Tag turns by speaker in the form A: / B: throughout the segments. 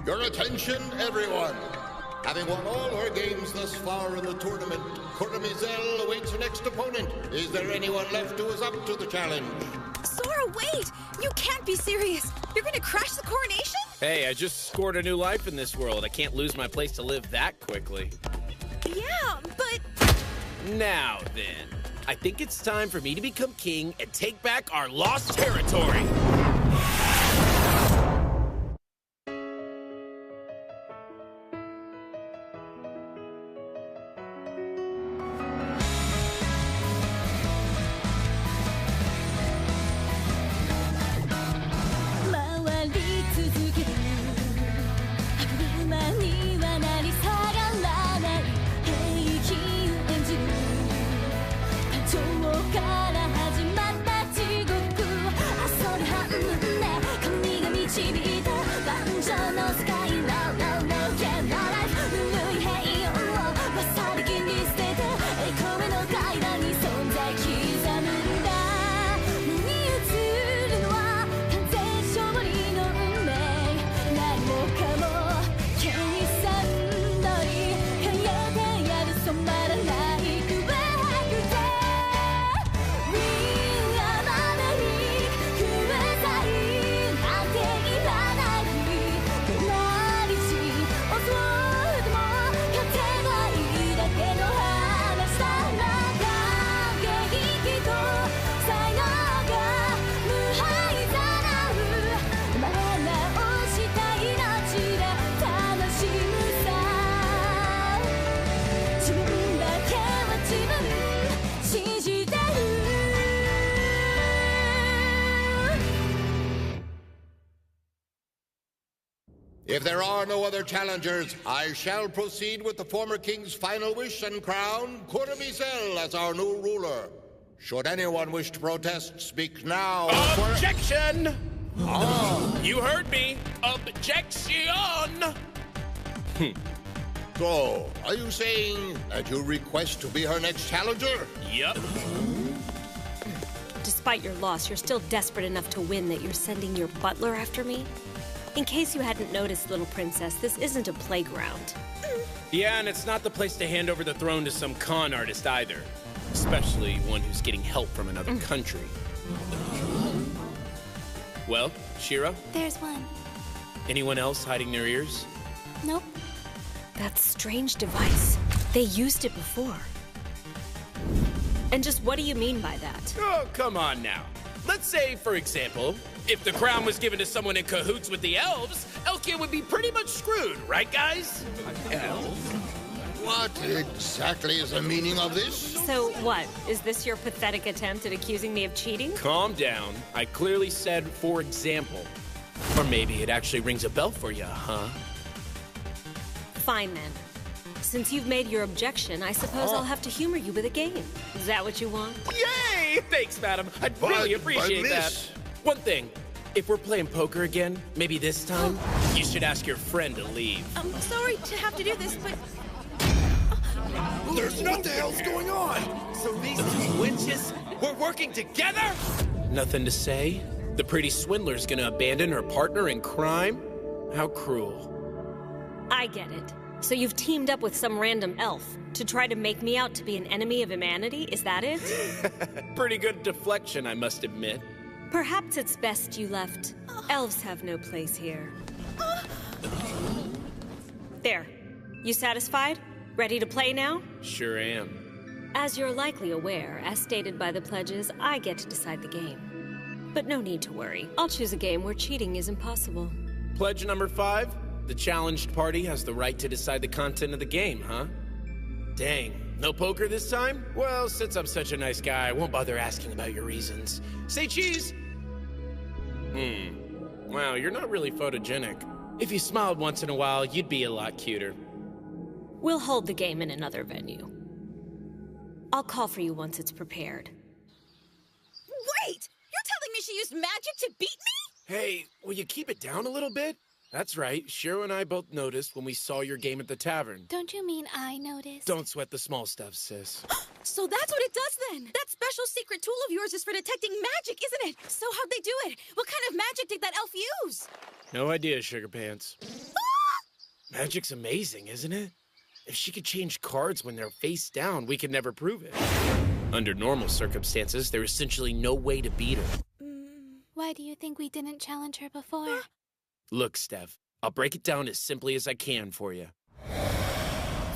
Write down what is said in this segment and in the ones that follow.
A: Your attention, everyone. Having won all her games thus far in the tournament, Courtemizel awaits her next opponent. Is there anyone left who is up to the challenge?
B: Sora, wait! You can't be serious! You're gonna crash the coronation?
C: Hey, I just scored a new life in this world. I can't lose my place to live that quickly.
B: Yeah, but...
C: Now then, I think it's time for me to become king and take back our lost territory.
A: If there are no other challengers, I shall proceed with the former king's final wish and crown Courtemizel as our new ruler. Should anyone wish to protest, speak now.
C: Objection! You heard me. Objection!
A: So, are you saying that you request to be her next challenger?
C: Yup.
D: Despite your loss, you're still desperate enough to win that you're sending your butler after me? In case you hadn't noticed, little princess, this isn't a playground.
C: Yeah, and it's not the place to hand over the throne to some con artist either. Especially one who's getting help from another country. Well, Shira?
B: There's one.
C: Anyone else hiding their ears?
B: Nope.
D: That strange device. They used it before. And just what do you mean by that?
C: Oh, come on now. Let's say, for example, if the crown was given to someone in cahoots with the elves, Elkia would be pretty much screwed, right, guys?
A: Elves? What exactly is the meaning of this?
D: So what? Is this your pathetic attempt at accusing me of cheating?
C: Calm down. I clearly said, for example. Or maybe it actually rings a bell for you, huh?
D: Fine then. Since you've made your objection, I suppose I'll have to humor you with a game. Is that what you want?
C: Yay! Thanks, madam. I'd really appreciate that. One thing, if we're playing poker again, maybe this time, you should ask your friend to leave.
B: I'm sorry to have to do this, but...
E: What the hell's going on?
C: So these two witches were working together? Nothing to say? The pretty swindler's gonna abandon her partner in crime? How cruel.
D: I get it. So you've teamed up with some random elf to try to make me out to be an enemy of humanity? Is that it?
C: Pretty good deflection, I must admit.
D: Perhaps it's best you left. Elves have no place here. There. You satisfied? Ready to play now?
C: Sure am.
D: As you're likely aware, as stated by the pledges, I get to decide the game. But no need to worry. I'll choose a game where cheating is impossible.
C: Pledge number 5. The challenged party has the right to decide the content of the game, huh? Dang, no poker this time? Well, since I'm such a nice guy, I won't bother asking about your reasons. Say cheese! Wow, you're not really photogenic. If you smiled once in a while, you'd be a lot cuter.
D: We'll hold the game in another venue. I'll call for you once it's prepared.
B: Wait! You're telling me she used magic to beat me?
C: Hey, will you keep it down a little bit? That's right, Shiro and I both noticed when we saw your game at the tavern.
B: Don't you mean I noticed?
C: Don't sweat the small stuff, sis.
B: So that's what it does then! That special secret tool of yours is for detecting magic, isn't it? So how'd they do it? What kind of magic did that elf use?
C: No idea, Sugar Pants.
B: Ah!
C: Magic's amazing, isn't it? If she could change cards when they're face down, we could never prove it. Under normal circumstances, there's essentially no way to beat her.
F: Why do you think we didn't challenge her before?
C: Look, Steph, I'll break it down as simply as I can for you.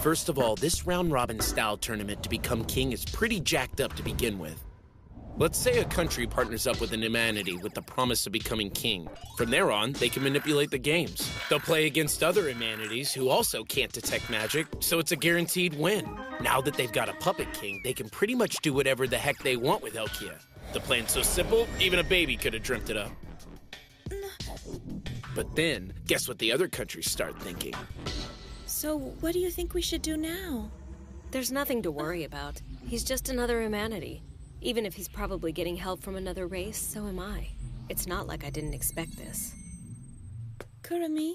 C: First of all, this round-robin style tournament to become king is pretty jacked up to begin with. Let's say a country partners up with an humanity with the promise of becoming king. From there on, they can manipulate the games. They'll play against other humanities who also can't detect magic, so it's a guaranteed win. Now that they've got a puppet king, they can pretty much do whatever the heck they want with Elkia. The plan's so simple, even a baby could have dreamt it up. But then, guess what the other countries start thinking?
B: So, what do you think we should do now?
D: There's nothing to worry about. He's just another humanity. Even if he's probably getting help from another race, so am I. It's not like I didn't expect this.
B: Kurumi,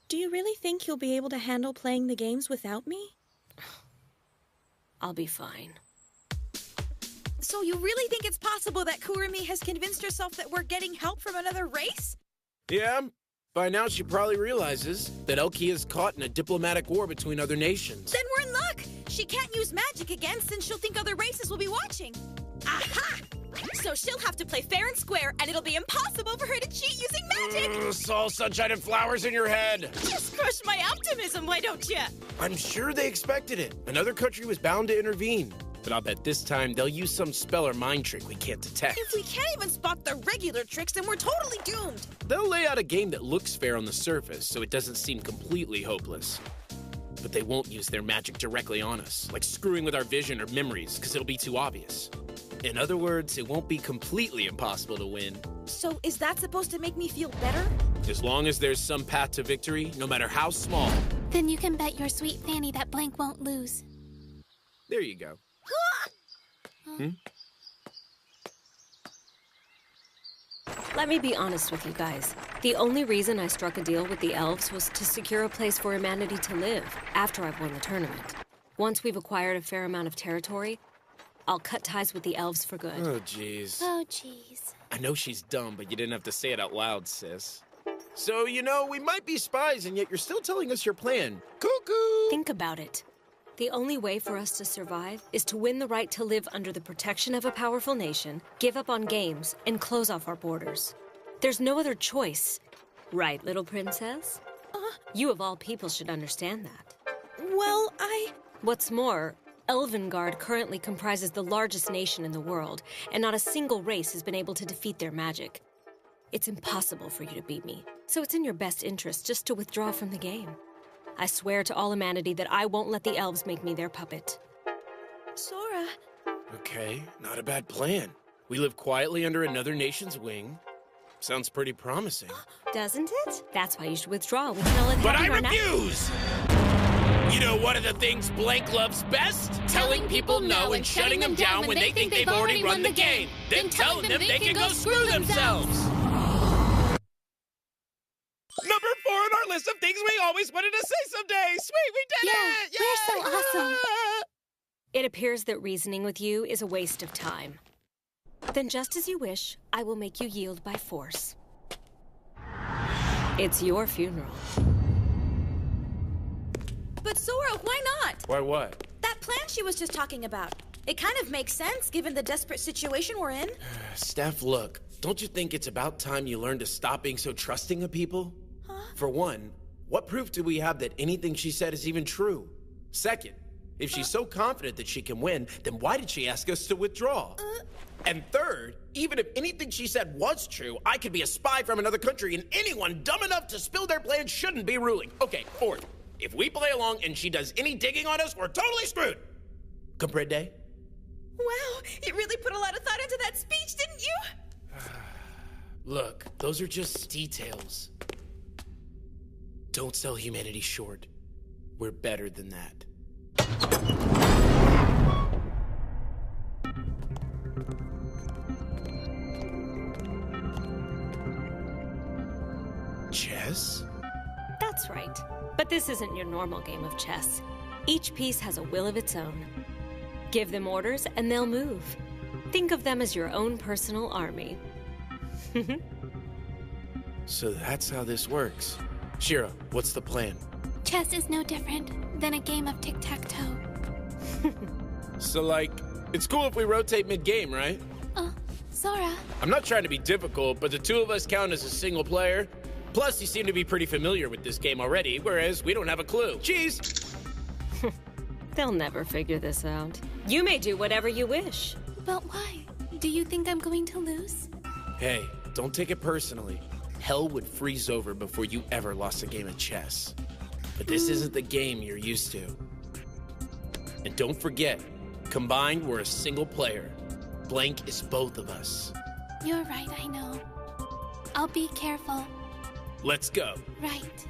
B: do you really think you'll be able to handle playing the games without me?
D: I'll be fine.
B: So you really think it's possible that Kurumi has convinced herself that we're getting help from another race?
C: Yeah, by now she probably realizes that Elkia is caught in a diplomatic war between other nations.
B: Then we're in luck! She can't use magic again since she'll think other races will be watching. Aha! So she'll have to play fair and square, and it'll be impossible for her to cheat using magic!
C: It's all sunshine and flowers in your head!
B: Just crush my optimism, why don't you?
C: I'm sure they expected it. Another country was bound to intervene. But I'll bet this time they'll use some spell or mind trick we can't detect.
B: If we can't even spot the regular tricks, then we're totally doomed!
C: They'll lay out a game that looks fair on the surface, so it doesn't seem completely hopeless. But they won't use their magic directly on us, like screwing with our vision or memories, because it'll be too obvious. In other words, it won't be completely impossible to win.
B: So is that supposed to make me feel better?
C: As long as there's some path to victory, no matter how small.
F: Then you can bet your sweet Fanny that Blank won't lose.
C: There you go.
D: Let me be honest with you guys. The only reason I struck a deal with the elves was to secure a place for humanity to live after I've won the tournament. Once we've acquired a fair amount of territory, I'll cut ties with the elves for good.
C: Oh, jeez.
F: Oh, jeez.
C: I know she's dumb, but you didn't have to say it out loud, sis. So, you know, we might be spies, and yet you're still telling us your plan. Cuckoo!
D: Think about it. The only way for us to survive is to win the right to live under the protection of a powerful nation, give up on games, and close off our borders. There's no other choice. Right, little princess? You of all people should understand that.
B: Well,
D: What's more, Elvengard currently comprises the largest nation in the world, and not a single race has been able to defeat their magic. It's impossible for you to beat me, so it's in your best interest just to withdraw from the game. I swear to all humanity that I won't let the elves make me their puppet.
B: Sora...
C: Okay, not a bad plan. We live quietly under another nation's wing. Sounds pretty promising.
D: Doesn't it? That's why you should withdraw. We can all live
C: But I
D: happy right now.
C: refuse! You know one of the things Blank loves best? Telling people no and shutting them down when they think they've already run the game. Then telling them they can go screw themselves! Number 4 on our list of things we always wanted to say someday! Sweet, we did it!
F: We're so awesome.
D: It appears that reasoning with you is a waste of time. Then just as you wish, I will make you yield by force. It's your funeral.
B: But Sora, why not?
C: Why what?
B: That plan she was just talking about. It kind of makes sense given the desperate situation we're in.
C: Steph, look, don't you think it's about time you learn to stop being so trusting of people? For one, what proof do we have that anything she said is even true? Second, if she's so confident that she can win, then why did she ask us to withdraw? And third, even if anything she said was true, I could be a spy from another country and anyone dumb enough to spill their plans shouldn't be ruling. Okay, fourth, if we play along and she does any digging on us, we're totally screwed. Comprende?
B: Wow, you really put a lot of thought into that speech, didn't you?
C: Look, those are just details. Don't sell humanity short. We're better than that. Chess?
D: That's right. But this isn't your normal game of chess. Each piece has a will of its own. Give them orders and they'll move. Think of them as your own personal army.
C: So that's how this works. Shira, what's the plan?
F: Chess is no different than a game of tic-tac-toe.
C: So, like, it's cool if we rotate mid-game, right?
F: Sora.
C: I'm not trying to be difficult, but the two of us count as a single player. Plus, you seem to be pretty familiar with this game already, whereas we don't have a clue. Cheese!
D: They'll never figure this out. You may do whatever you wish.
F: But why? Do you think I'm going to lose?
C: Hey, don't take it personally. Hell would freeze over before you ever lost a game of chess. But this isn't the game you're used to. And don't forget, combined, we're a single player. Blank is both of us.
F: You're right, I know. I'll be careful.
C: Let's go.
F: Right.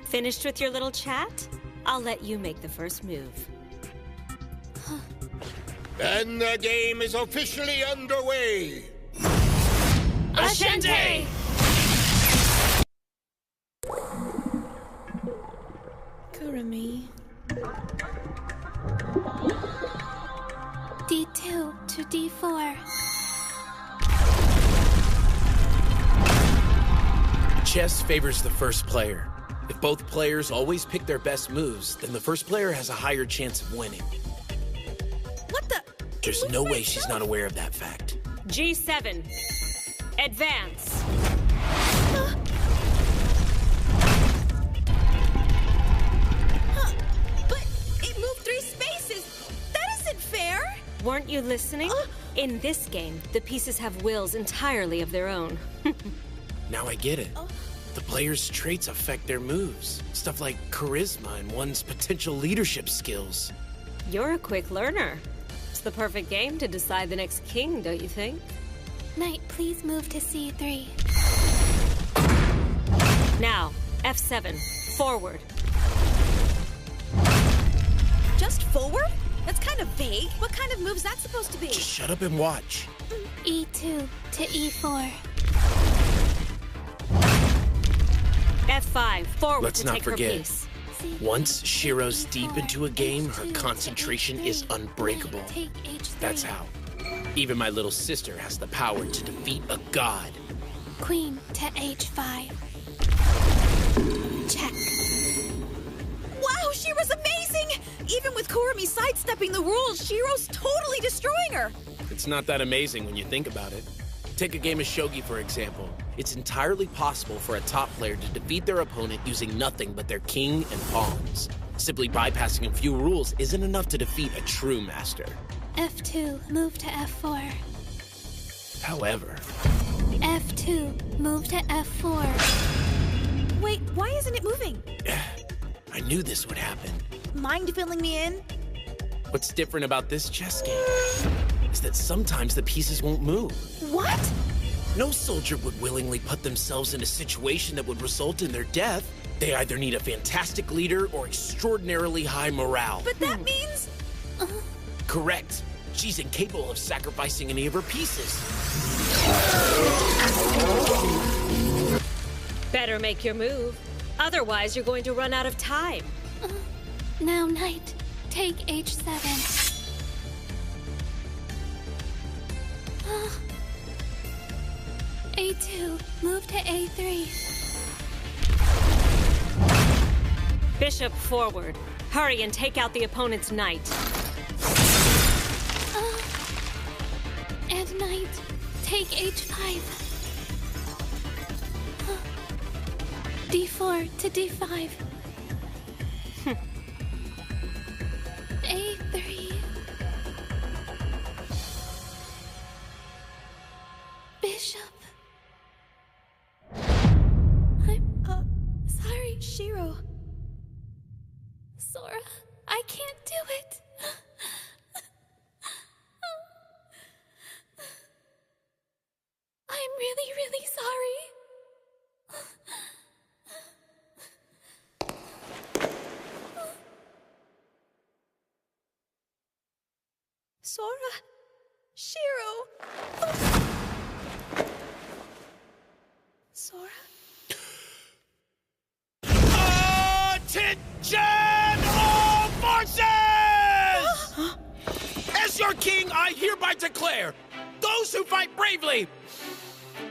D: Finished with your little chat? I'll let you make the first move.
A: Then the game is officially underway.
D: Ashente!
B: Kurumi.
F: D2 to D4.
C: Chess favors the first player. If both players always pick their best moves, then the first player has a higher chance of winning.
B: What the?
C: There's no way she's not aware of that fact.
D: G7. Advance.
B: But it moved 3 spaces. That isn't fair.
D: Weren't you listening? In this game, the pieces have wills entirely of their own.
C: Now I get it. The players' traits affect their moves. Stuff like charisma and one's potential leadership skills.
D: You're a quick learner. It's the perfect game to decide the next king, don't you think?
F: Knight, please move to C3.
D: Now, F7. Forward.
B: Just forward? That's kind of vague. What kind of move's that supposed to be?
C: Just shut up and watch.
F: E2 to E4.
D: F5. Forward
C: Let's
D: to
C: not
D: take
C: forget.
D: her piece.
C: Once Shiro's deep into a game, her concentration is unbreakable.
F: Take H3.
C: That's how. Even my little sister has the power to defeat a god.
F: Queen to H5. Check.
B: Wow, Shiro's amazing! Even with Kurumi sidestepping the rules, Shiro's totally destroying her!
C: It's not that amazing when you think about it. Take a game of shogi, for example. It's entirely possible for a top player to defeat their opponent using nothing but their king and pawns. Simply bypassing a few rules isn't enough to defeat a true master.
F: F2, move to F4.
C: However,
F: F2, move to F4.
B: Wait, why isn't it moving?
C: I knew this would happen.
B: Mind filling me in?
C: What's different about this chess game is that sometimes the pieces won't move.
B: What?
C: No soldier would willingly put themselves in a situation that would result in their death. They either need a fantastic leader or extraordinarily high morale.
B: But that means...
C: Correct. She's incapable of sacrificing any of her pieces.
D: Better make your move. Otherwise, you're going to run out of time.
F: Now, Knight, take H7. A2, move to A3.
D: Bishop forward. Hurry and take out the opponent's knight.
F: And Knight, take H5. D4 to D5. A3. Bishop. I'm sorry,
B: Shiro.
F: Sora. I can't do it. I'm really, really sorry.
B: Sora. Shiro. Sora?
C: Attention, all forces! As your king, I hereby declare, those who fight bravely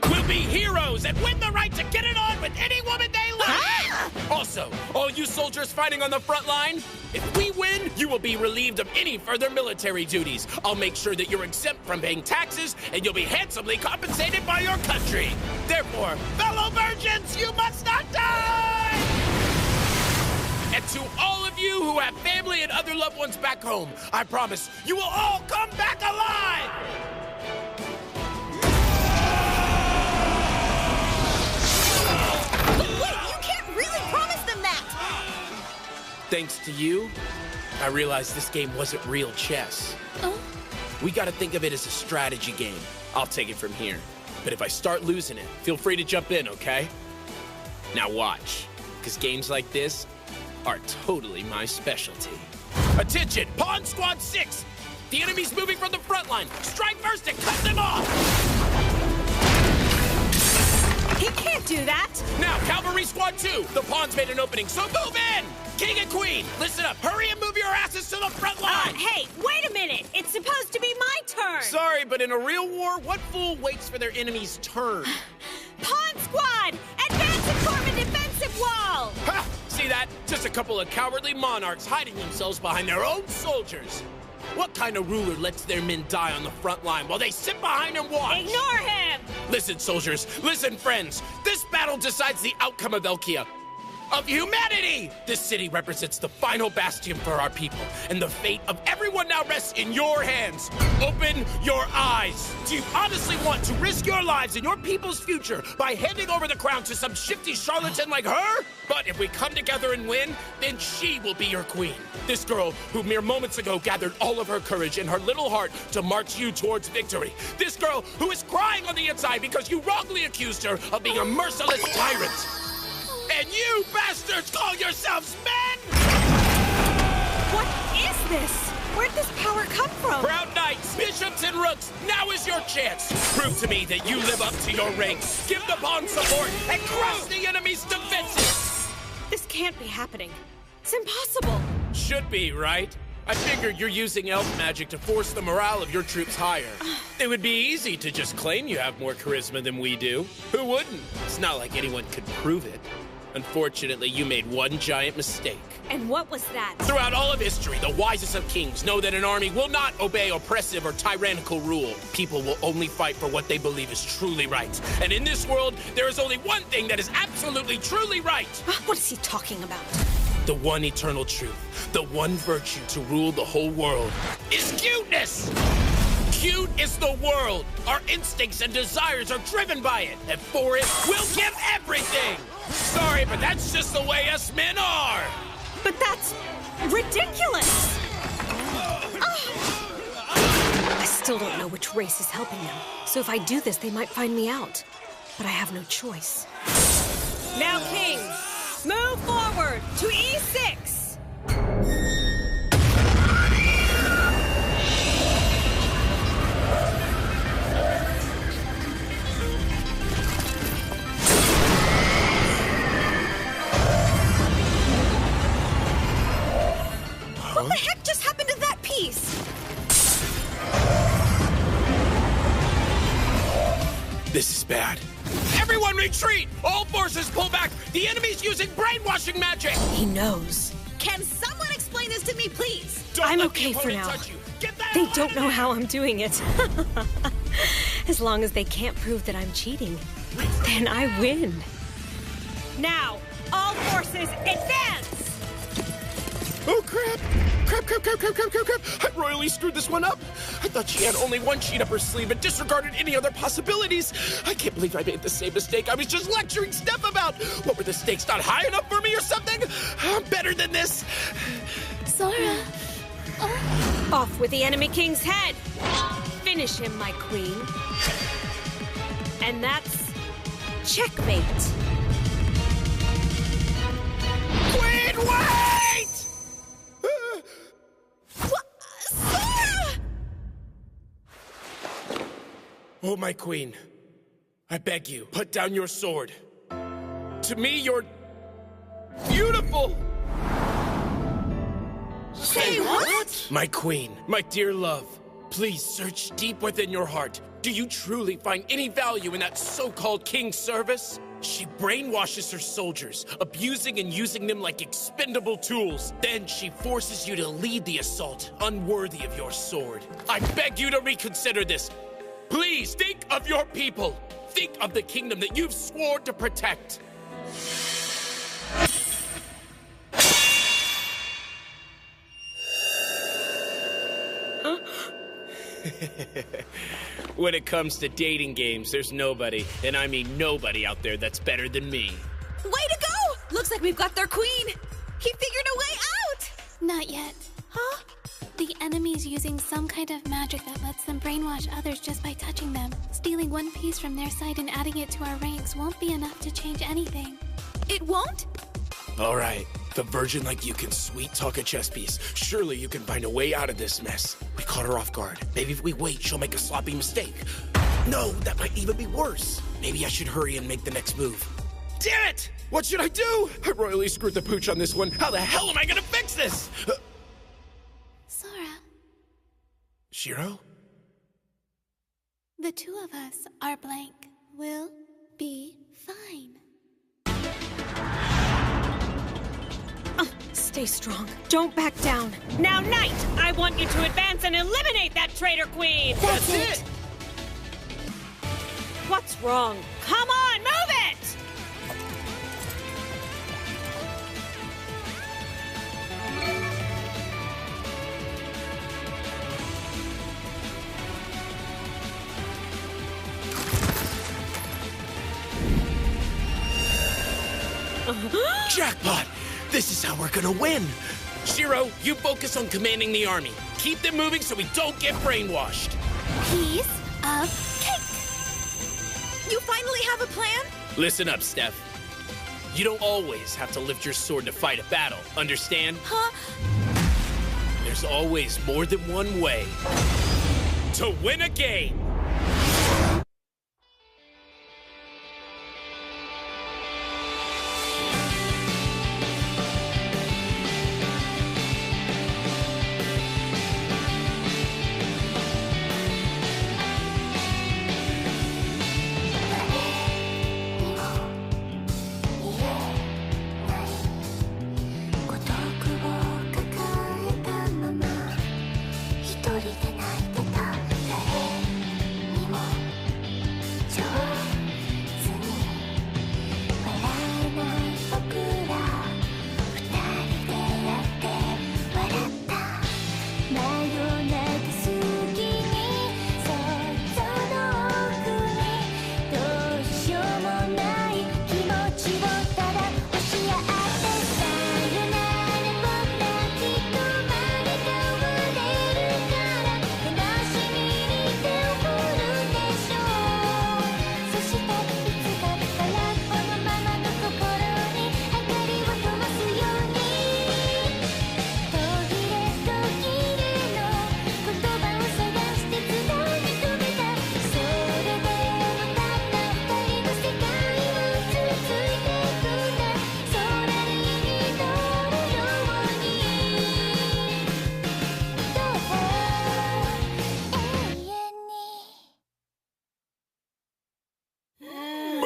C: will be heroes and win the right to get it on with any woman they like. Also, all you soldiers fighting on the front line, if we win, you will be relieved of any further military duties. I'll make sure that you're exempt from paying taxes, and you'll be handsomely compensated by your country. Therefore, fellow virgins, you must not die! And to all of you who have family and other loved ones back home, I promise you will all come back alive! Thanks to you, I realized this game wasn't real chess.
F: Oh?
C: We gotta think of it as a strategy game. I'll take it from here. But if I start losing it, feel free to jump in, okay? Now watch, because games like this are totally my specialty. Attention, Pawn Squad 6! The enemy's moving from the front line. Strike first and cut them off!
B: He can't do that!
C: Now, Cavalry Squad 2! The pawns made an opening, so move in! King and Queen, listen up! Hurry and move your asses to the front line!
B: Hey, wait a minute! It's supposed to be my turn!
C: Sorry, but in a real war, what fool waits for their enemy's turn?
B: Pawn Squad! Advance and form a defensive wall!
C: Ha! See that? Just a couple of cowardly monarchs hiding themselves behind their own soldiers. What kind of ruler lets their men die on the front line while they sit behind and watch?
B: Ignore him!
C: Listen, soldiers. Listen, friends. This battle decides the outcome of Elkia. Of humanity! This city represents the final bastion for our people, and the fate of everyone now rests in your hands. Open your eyes. Do you honestly want to risk your lives and your people's future by handing over the crown to some shifty charlatan like her? But if we come together and win, then she will be your queen. This girl who mere moments ago gathered all of her courage in her little heart to march you towards victory. This girl who is crying on the inside because you wrongly accused her of being a merciless tyrant. And you bastards call yourselves men?
B: What is this? Where'd this power come from?
C: Proud knights, bishops, and rooks, now is your chance. Prove to me that you live up to your rank. Give the pawn support and crush the enemy's defenses.
B: This can't be happening. It's impossible.
C: Should be, right? I figured you're using elf magic to force the morale of your troops higher. It would be easy to just claim you have more charisma than we do. Who wouldn't? It's not like anyone could prove it. Unfortunately, you made one giant mistake.
B: And what was that?
C: Throughout all of history, the wisest of kings know that an army will not obey oppressive or tyrannical rule. People will only fight for what they believe is truly right. And in this world, there is only one thing that is absolutely truly right.
B: What is he talking about?
C: The one eternal truth, the one virtue to rule the whole world, is cuteness! Cute is the world. Our instincts and desires are driven by it, and for it, we'll give everything! Sorry, but that's just the way us men are!
B: But that's ridiculous!
D: I still don't know which race is helping them, so if I do this, they might find me out. But I have no choice.
B: Now, kings, move forward to E6! What the heck just happened to that piece?
C: This is bad. Everyone retreat! All forces pull back! The enemy's using brainwashing magic!
D: He knows.
B: Can someone explain this to me, please?
D: I'm okay for now. They don't know how I'm doing it. As long as they can't prove that I'm cheating, then I win.
B: Now, all forces advance!
C: Oh, crap! Crap! I royally screwed this one up! I thought she had only one cheat up her sleeve and disregarded any other possibilities! I can't believe I made the same mistake I was just lecturing Steph about! What, were the stakes not high enough for me or something? I'm better than this!
F: Sora.
D: Off with the enemy king's head! Finish him, my queen. And that's checkmate.
C: Queen, wait!
B: Sora!
C: Oh, my queen. I beg you, put down your sword. To me, you're beautiful!
B: Say what?
C: My queen, my dear love, please search deep within your heart. Do you truly find any value in that so-called king's service? She brainwashes her soldiers, abusing and using them like expendable tools. Then she forces you to lead the assault, unworthy of your sword. I beg you to reconsider this. Please, think of your people. Think of the kingdom that you've sworn to protect. When it comes to dating games, there's nobody, and I mean nobody out there that's better than me.
B: Way to go! Looks like we've got their queen. He figured a way out!
F: Not yet.
B: Huh?
F: The enemy's using some kind of magic that lets them brainwash others just by touching them. Stealing one piece from their side and adding it to our ranks won't be enough to change anything.
B: It won't?
C: All right, the virgin like you can sweet talk a chess piece. Surely you can find a way out of this mess. We caught her off guard. Maybe if we wait, she'll make a sloppy mistake. No, that might even be worse. Maybe I should hurry and make the next move. Damn it! What should I do? I royally screwed the pooch on this one. How the hell am I gonna fix this?
F: Sora,
C: Shiro?
F: the two of us are blank. We'll be fine.
D: Stay strong. Don't back down.
G: Now, Knight, I want you to advance and eliminate that traitor queen!
C: That's it!
G: What's wrong? Come on, move it!
C: Jackpot! This is how we're gonna win! Shiro, you focus on commanding the army. Keep them moving so we don't get brainwashed.
F: Piece of cake.
B: You finally have a plan?
C: Listen up, Steph. You don't always have to lift your sword to fight a battle, understand?
B: Huh?
C: There's always more than one way to win a game.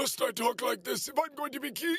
E: Must I talk like this if I'm going to be king?